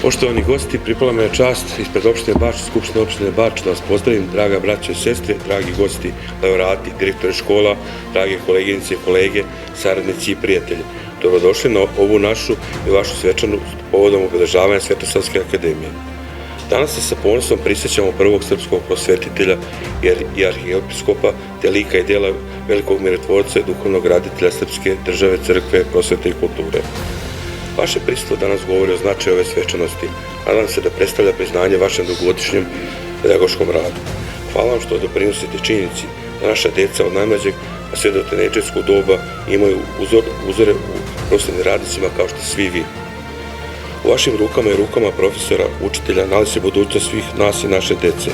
Poštovani gosti, pripala me je čast ispred opštine Bač, Skupštine opštine Bač, da vas pozdravim, draga braćo i sestre, dragi gosti, laureati, direktori škola, drage koleginice i kolege, saradnici i prijatelji. Dobrodošli na ovu našu i vašu svečanu povodom obeležavanja Svetosavske akademije. Danas se sa ponosom prisjećamo prvog srpskog prosvetitelja i arhiepiskopa, te lika i dela velikog mirotvorca i duhovnog graditelja srpske države, crkve, prosvete i kulture. Vaše prisustvo danas govori o značaju ove svečanosti. Nadam se da predstavlja priznanje vašem dugogodišnjem pedagoškom radu. Hvala vam što doprinosite činjenici da naša deca od najmlađeg a sve do tinejdžerskog doba imaju uzore u prosvetnim radnicima kao što svi vi. U vašim rukama i rukama profesora, učitelja nalazi se budućnost svih nas i naše dece.